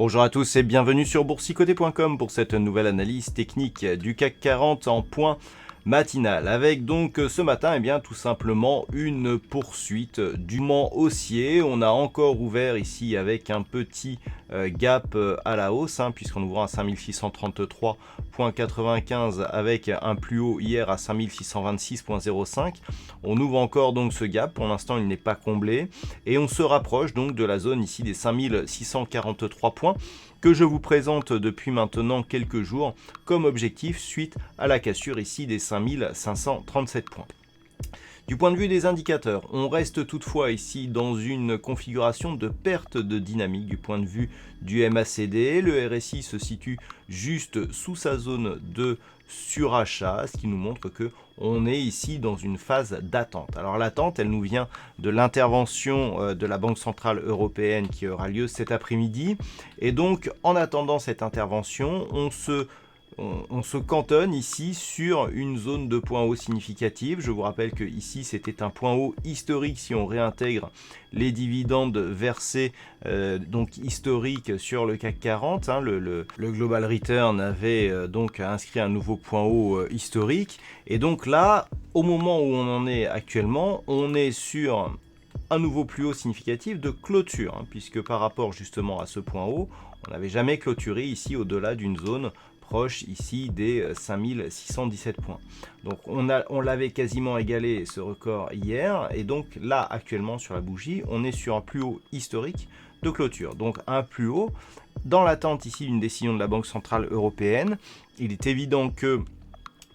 Bonjour à tous et bienvenue sur boursicoté.com pour cette nouvelle analyse technique du CAC 40 en point matinal. Avec donc ce matin, tout simplement une poursuite du mouvement haussier. On a encore ouvert ici avec un petit gap à la hausse, puisqu'on ouvre à 5633,95 avec un plus haut hier à 5626,05. On ouvre encore donc ce gap, pour l'instant il n'est pas comblé, et on se rapproche donc de la zone ici des 5643 points que je vous présente depuis maintenant quelques jours comme objectif suite à la cassure ici des 5537 points. Du point de vue des indicateurs, on reste toutefois ici dans une configuration de perte de dynamique du point de vue du MACD. Le RSI se situe juste sous sa zone de surachat, ce qui nous montre que on est ici dans une phase d'attente. Alors l'attente, elle nous vient de l'intervention de la Banque Centrale Européenne qui aura lieu cet après-midi. Et donc, en attendant cette intervention, on se cantonne ici sur une zone de point haut significative. Je vous rappelle que ici c'était un point haut historique si on réintègre les dividendes versés donc historiques sur le CAC 40. Le Global Return avait donc inscrit un nouveau point haut historique. Et donc là, au moment où on en est actuellement, on est sur un nouveau plus haut significatif de clôture, puisque par rapport justement à ce point haut, on n'avait jamais clôturé ici au-delà d'une zone proche ici des 5617 points. Donc on l'avait quasiment égalé ce record hier, et donc là actuellement sur la bougie, on est sur un plus haut historique de clôture. Donc un plus haut, dans l'attente ici d'une décision de la Banque Centrale Européenne. Il est évident que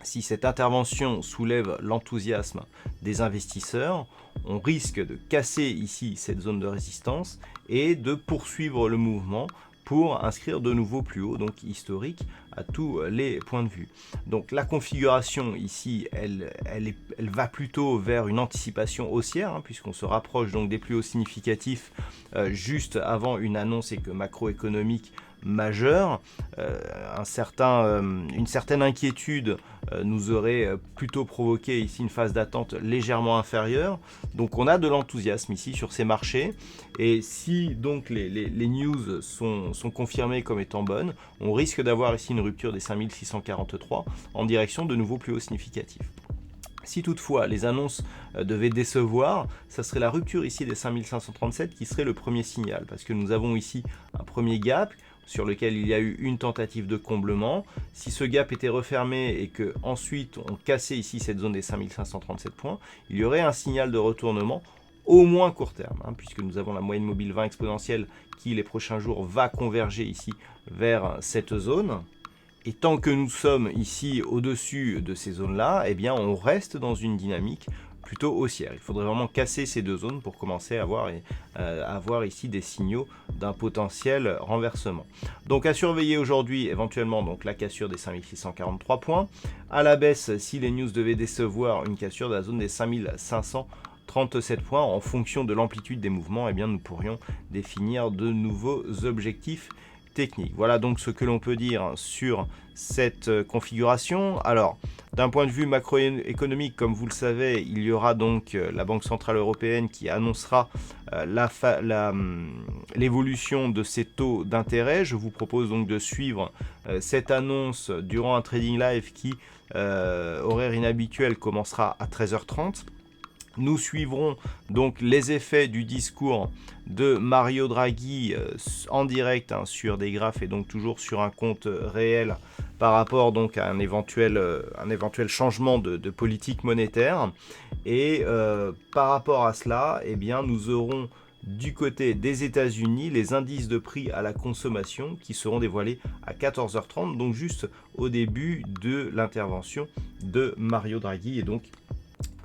si cette intervention soulève l'enthousiasme des investisseurs, on risque de casser ici cette zone de résistance et de poursuivre le mouvement pour inscrire de nouveaux plus hauts, donc historiques, à tous les points de vue. Donc la configuration ici, elle va plutôt vers une anticipation haussière, puisqu'on se rapproche donc des plus hauts significatifs juste avant une annonce macroéconomique majeure. Une certaine inquiétude nous aurait plutôt provoqué ici une phase d'attente légèrement inférieure. Donc on a de l'enthousiasme ici sur ces marchés, et si donc les news sont confirmées comme étant bonnes, on risque d'avoir ici une rupture des 5643 en direction de nouveaux plus hauts significatifs. Si toutefois les annonces devaient décevoir, ça serait la rupture ici des 5537 qui serait le premier signal, parce que nous avons ici un premier gap sur lequel il y a eu une tentative de comblement. Si ce gap était refermé et que ensuite on cassait ici cette zone des 5537 points, il y aurait un signal de retournement au moins court terme, puisque nous avons la moyenne mobile 20 exponentielle qui les prochains jours va converger ici vers cette zone. Et tant que nous sommes ici au-dessus de ces zones-là, on reste dans une dynamique plutôt haussière. Il faudrait vraiment casser ces deux zones pour commencer à avoir ici des signaux d'un potentiel renversement. Donc à surveiller aujourd'hui éventuellement donc la cassure des 5643 points. À la baisse, si les news devaient décevoir, une cassure de la zone des 5537 points. En fonction de l'amplitude des mouvements, nous pourrions définir de nouveaux objectifs technique. Voilà donc ce que l'on peut dire sur cette configuration. Alors, d'un point de vue macroéconomique, comme vous le savez, il y aura donc la Banque Centrale Européenne qui annoncera l'évolution de ses taux d'intérêt. Je vous propose donc de suivre cette annonce durant un trading live qui, horaire inhabituel, commencera à 13h30. Nous suivrons donc les effets du discours de Mario Draghi en direct sur des graphes, et donc toujours sur un compte réel par rapport donc à un éventuel changement de politique monétaire. Et par rapport à cela, nous aurons du côté des États-Unis les indices de prix à la consommation qui seront dévoilés à 14h30, donc juste au début de l'intervention de Mario Draghi, et donc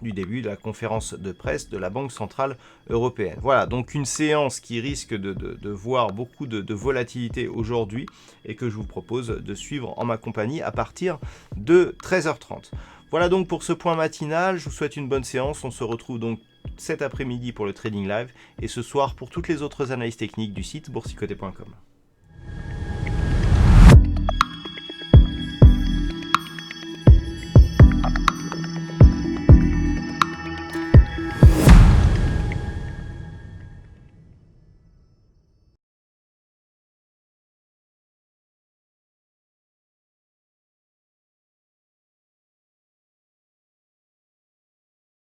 du début de la conférence de presse de la Banque Centrale Européenne. Voilà, donc une séance qui risque de voir beaucoup de volatilité aujourd'hui, et que je vous propose de suivre en ma compagnie à partir de 13h30. Voilà donc pour ce point matinal, je vous souhaite une bonne séance. On se retrouve donc cet après-midi pour le Trading Live, et ce soir pour toutes les autres analyses techniques du site boursicoté.com.